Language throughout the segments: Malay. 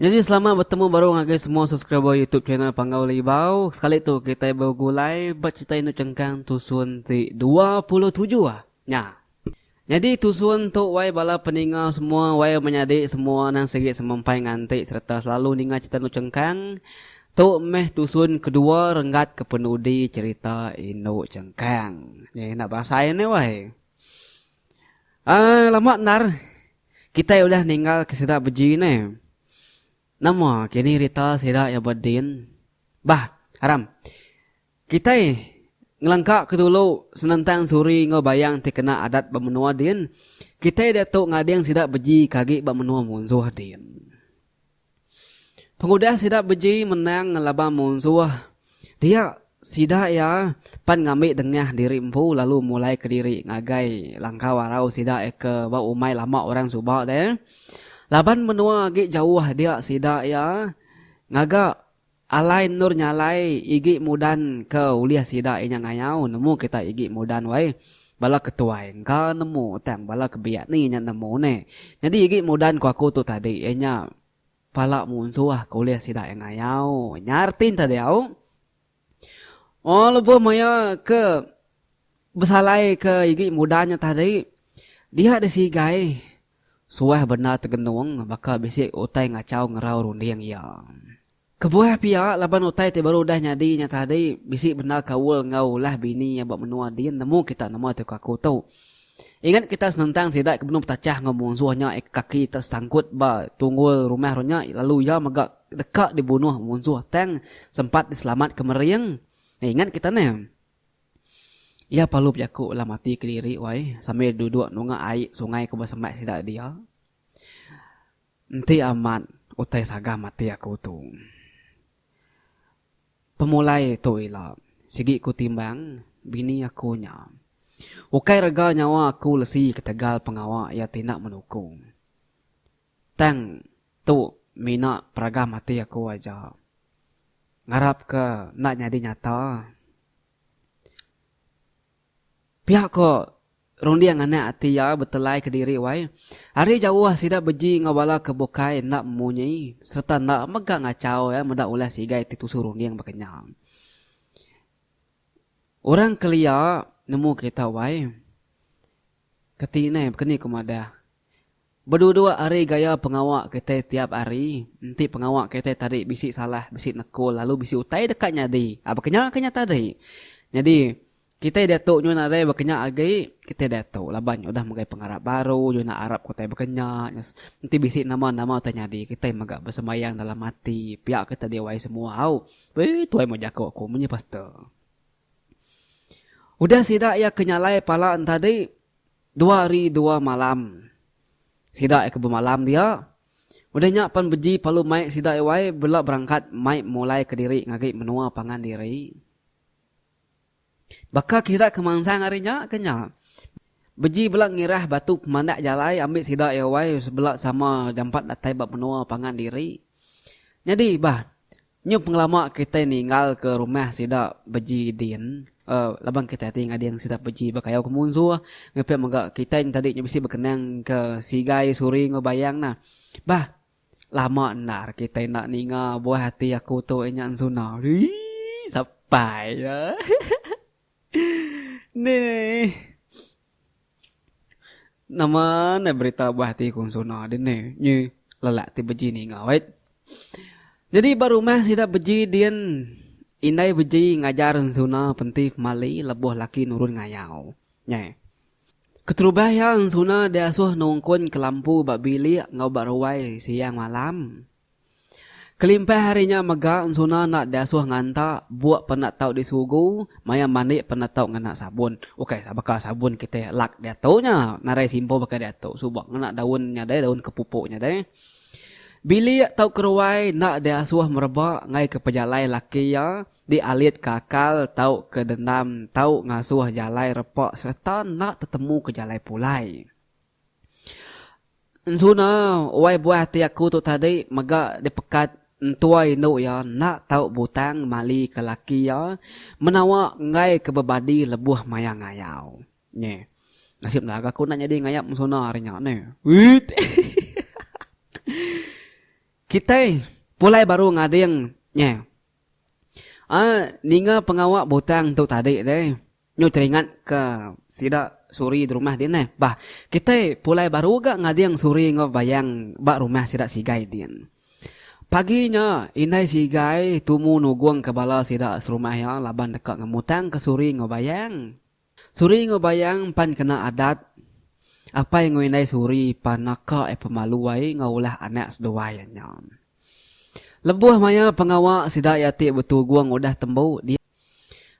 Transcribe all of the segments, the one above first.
Jadi selamat bertemu baru dengan semua subscriber YouTube channel Panggau Libau. Sekali tu kita bergulai bercerita inu cengkang tusun ti 27 ah. Nah. Jadi tusun tu wai bala peningal semua wai menyadik semua nang segi semempai ngantik serta selalu ningal cerita inu cengkang. Tu meh tusun kedua renggat kepenudi cerita inu cengkang. Ni nak bahasa ini wai. Lama nar. Kita udah ninggal kesedak beji ni. Nama kini rita sedak ya badin. Bah, haram. Kita ngelangkak ke dulu senentang suri ngobayang terkena adat bermenua din. Kita datuk ngadeng sedak beji kaki bermenua munsuh din. Pengudah sedak beji menang ngelaba munsuh. Dia sedak ya pan ngambil dengah diri empu lalu mulai ke diri ngagai langkah warau sedak ke bau umai lama orang subak deh. Laban menua agi jauh dia sidak ya. Ngaga alai nur nyalai igi mudan ke uliah sidak inya ngayau. Nemu kita igi mudan wai. Bala ketua engka nemu. Tang bala kebiak ni nya nemu ne. Jadi igi mudan ku aku tu tadi. Inya pala munsuah ke uliah sidak yang ngayau. Nyartin tadi au. Oh lebuh maya ke besalai ke igi mudannya tadi. Dia ada sigai. Suah benar tergenung, bakal bisik utai ngacau ngerau rundiang ya. Kebuah pihak laban utai baru dah nyadinya tadi, bisik benar kawul ngau lah bini yang buat menua dia, nemu kita nama tu kaku tau. Ingat kita senentang sidak kebenung petacah ngomong suahnya kaki tersangkut ba tunggul rumah ronya, lalu ya magak dekat dibunuh munsuh tang sempat diselamat kemeriang. Ingat kita ni. Ia palu piaku lah mati ke diri wai sambil duduk nunga air sungai ke bersemak sidak dia. Nanti amat utai saga mati aku tu. Pemulai tu ilah sigi ku timbang bini aku nya. Ukai rega nyawa aku lesi ketegal pengawak ia tidak menukung. Tang tu mina peraga mati aku aja. Ngarap ke nak jadi nyata. Pihak ko rondi yang anak hati ya betelai ke diri wai. Hari jauh sidak beji ngawala ke bokai nak memunyai serta nak megak ngacau ya mendak ulah sigai titusur rondi yang berkenyang. Orang kelia nemu kita wai. Ketina bekeni kumada. Berdua hari gaya pengawak kita tiap hari. Nanti pengawak kita tadi bisik salah, bisik nekul lalu bisik utai dekatnya di. Berkenyang tadi. Jadi kita datuk nyo nak ada berkenyak agi, kita datuk laban udah magai pengarap baru, yo nak Arab kota berkenyak. Nanti bisik nama-nama tanya di kita magak bersembayang dalam mati. Pihak kita diwai semua au. Tuai mau jakok aku punya pastor. Udah sidak ya kenyalai pala tadi 2 hari 2 malam. Sidak ya ke bermalam dia. Udah nyak pan beji palu mai sidak wai bela berangkat mai mulai ke diri ngagi menua pangan diri. Baka kita kemangsang harinya kenya. Beji belak ngirah batu pemandak jalai ambil sidak ya wai sebelak sama jampat datai bab menua pangan diri. Jadi bah, nyu pengelama kita ninggal ke rumah sidak beji din. Labang kita tinggal yang sidak beji bakayau ke munsuh. Ngepek megak kita yang tadi bisi berkenang ke sigai suri ngobayang nah. Bah, lama nar kita nak ninga buah hati aku tu enyak suna. Sampai ya. Nih nama na berita bahti kung suna din ni lalak ti beji ni ngawait. Jadi baru mah sidak beji dian indai beji ngajar suna pentif mali lebuh laki nurun ngayau. Nyai. Keterubahang suna dia asuh nongkon ke lampu bak bilik ngau bak ruai siang malam. Kelimpah harinya mega suna nak dasuh nganta buat penak tau disugu maya mandi penak tau ngana sabun. Okey bakal sabun kita lak dia taunya narai simpo bakal dia tau subak ngana daunnya deh daun kepupuknya deh. Bili tau keruai nak dasuh merebak ngai ke pejalai laki ya dialit kakal tau ke dendam tau ngasuh jalai repak serta nak tetemu ke jalai pulai. Suna wai buah hati aku tu tadi mega dipekat tuai no ya nak tahu butang mali ke laki ya menawa ngai ke bebadi lebuh maya ngayau. Nye. Nasib lah aku nak jadi ngayap musona harinya ne. Wit. Kita pulai baru ngading nya. Ninga pengawak botang tu tadi deh. Nyo teringat ke sida suri di rumah dia nah. Bah, kita pulai baru gak ngading suri bayang bak rumah sida sigai dia. Paginya inai sigai tumu nuguang ke bala sida serumah ya laban dekat ngemutang ke suri bayang. Suri bayang pan kena adat. Apa yang inai suri pan naka pemaluai ngaulah anak seduayanya. Lebuh maya pengawak sida yati betul guang udah tembau dia.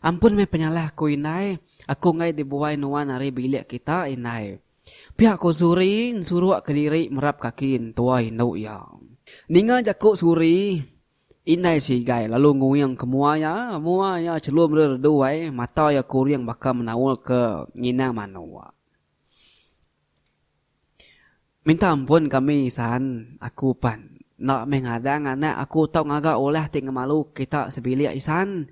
Ampun me penyalah ku inai. Aku ngai dibuai nuan hari bilik kita inai. Pihak ku suri suruh ke diri merap kakin tuai nau ya. Ninga jakuk suri inai sigai lalu nguyang ke muaya celum berduai mata ya kuriang bakal menawal ke nginang manua. Minta ampun kami isan aku pan. Nak mengadang anak aku tau ngaga olah tinggal malu kita sebilik isan.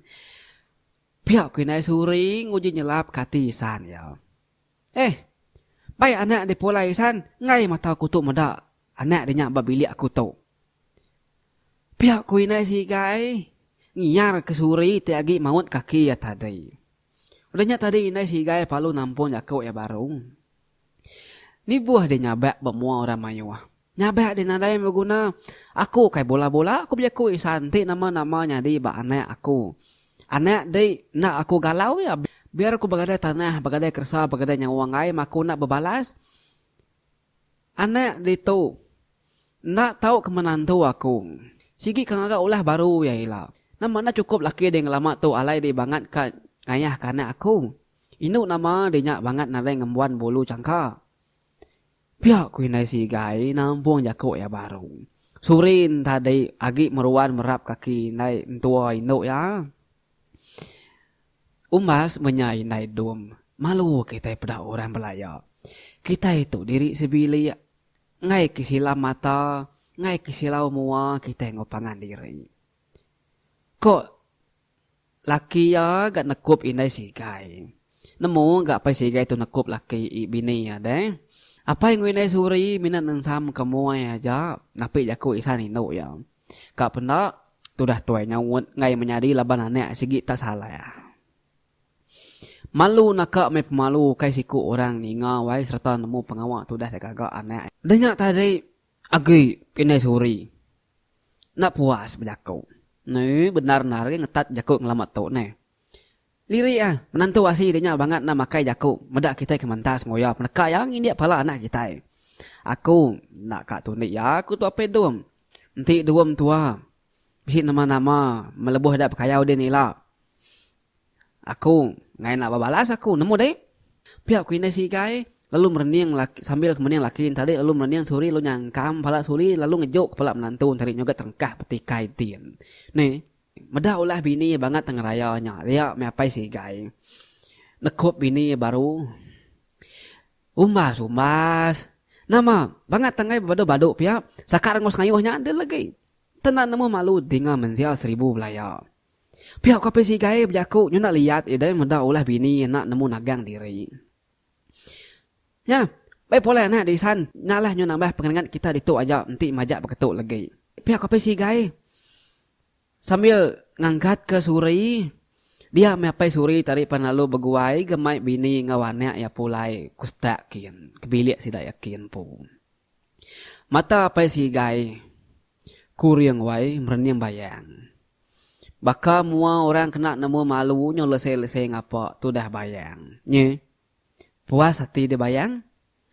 Pihak kinai suri nguji nyelap kati isan ya. Baik anak di pola isan ngai mata aku tu meda. Anak dia nyak bilik aku tu. Pihak kinai sigai ngiyar ke suri tiagi maut kaki ya tadi. Udahnya tadi inai sigai palu nampun jakau ya baru. Ni buah dia nyabak bermua orang mayuah. Nyabak dia nadai berguna. Aku kai bola-bola aku biar ku isanti nama-namanya di bak anak aku. Anak di nak aku galau ya. Biar aku bagadai tanah, bagadai kersa, bagadai nyawang ay. Aku nak berbalas. Anak di tu. Nak tahu kemenantu aku. Sigi kang agak ulah baru ya ilah. Nama nak cukup laki dia ngelama tu alai di bangat ka ngayah ka anak aku. Inu nama dia nyak bangat nadai ngembuan bulu cangka. Pihak ku inai sigai nampung jakuk ya baru. Surin tadi agi meruan merap kaki nai tua inu ya. Umas menyai nai dum. Malu kita pada orang belaya. Kita itu diri sebili ngai kisilam mata, ngai kisilau mua kita ngopangan diri. Kok laki ya gak nekup inai sigai. Nemu gak pa sigai tu nekup laki bini ya deh. Apa yang inai suri minat ensam kamu aja napi jaku isan ino ya. Kak penda sudah tuai nyawut ngai menyadi laban anak sigi tak salah ya. Malu nakak me pemalu kai siku orang ni ngawai serta nemu pengawak tu dah kagak anak. Denyak tadi agi inai suri. Nak puas berjaku. Ni benar-benar ngetat jaku ngelamat tu ni. Lirik menantu asih dia banget nak makai jaku. Medak kita ke mentas ngoyap. Nekak yang ini pala anak kita. Aku nak kak tunik ya. Aku tu apa dum. Nanti dum tua. Bisik nama-nama. Melebuh dak perkayau dia ni lah. Aku ngai nak balas aku. Nemu deh. Pihak aku ini si guy. Lalu merening laki, sambil kemudian laki tadi. Lalu merening suri. Lalu nyangkam pala suri. Lalu ngejuk kepala menantu. Tarik juga terengkah petikai tin. Nih. Meda ulah bini banget tengah rayanya. Dia meapai si guy. Nekup bini baru. Umbas. Nama banget tengah badu-badu pihak. Sakar ngos ngayuhnya ada lagi. Tenan nemu malu dengan menzial 1000 belaya. Pihak kape si guy berjaku. Nyo nak lihat idai meda ulah bini nak nemu nagang diri. Ya. Baik boleh nak di san. Nalah nyo nambah pengenangan kita dituk aja. Nanti majak berketuk lagi. Pihak kape si guy. Sambil ngangkat ke suri, dia meapai suri tarik panalu beguai gemai bini ngawannya ya pulai kustakin kebilik sida yakin pun. Mata apa si gai kuriang wai merenyang bayang. Baka mua orang kena nemu malu nyo lesai-lesai ngapa tu dah bayang. Nye puas hati dia bayang.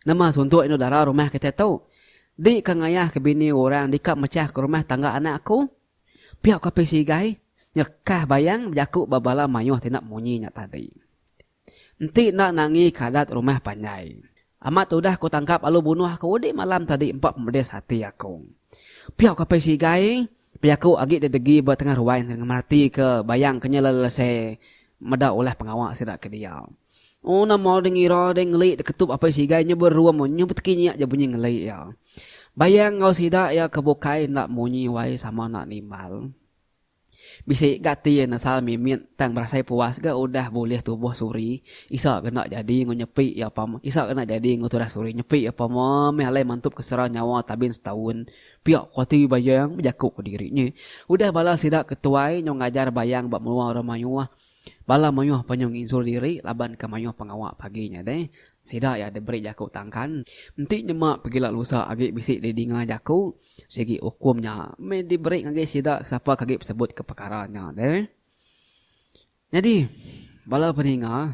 Nama suntuk ino darah rumah kita tahu. Di kangayah ke bini orang dikap mecah ke rumah tangga anak aku. Pihak kape si guy nyerkah bayang berjaku babala mayuh tindak munyinya tadi. Nanti nak nangi kadat rumah panjai. Amat udah aku tangkap alu bunuh aku di malam tadi 4 pemedes hati aku. Pihak kape si guy berjaku agi dedegi buat tengah ruai dengan mati ke bayang kenyelelese meda oleh pengawak sidak ke dia. Oh nama dengira dengelik deketup apa si guy nyeber ruam nyebut kinyak je bunyi ngelik ya. Bayang ngau sidak ya kebukai nak munyi wai sama nak nimbal. Bisik gati nasal mimit tang berasai puas ga udah boleh tubuh suri. Isa kena jadi ngunyepi ya apa. Isa kena jadi nguturah suri nyepi apa mah mehalai mantup kesera nyawa tabin setahun. Piak kuati bayang berjakuk ke dirinya. Udah bala sidak ketuai nyong ngajar bayang bak meluah orang mayuah. Bala mayuah penyong insul diri laban ke mayuah pengawak paginya deh. Sidak ya diberi jakuk tangkan. Nanti nyemak pergi lah lusa agak bisik di dinga jakuk. Segi hukumnya me diberi ngage sidak siapa kagip sebut ke perkaranya deh. Jadi bala peninga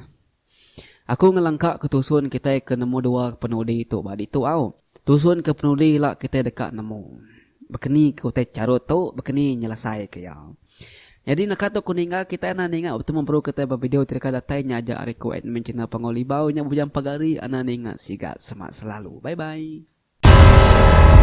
aku ngelangkak ke tusun kita ke nemu dua penudi itu badi tu au. Tusun ke penudi lah kita dekat nemu. Bekeni ku teh carut tu bekeni nyelesai ke ya. Jadi nak kata kuninga kita ninga betul memperlu kita video tirka datai nyaja ariku admin channel pangolibau nya bujang pagari ninga siga semak selalu. Bye bye.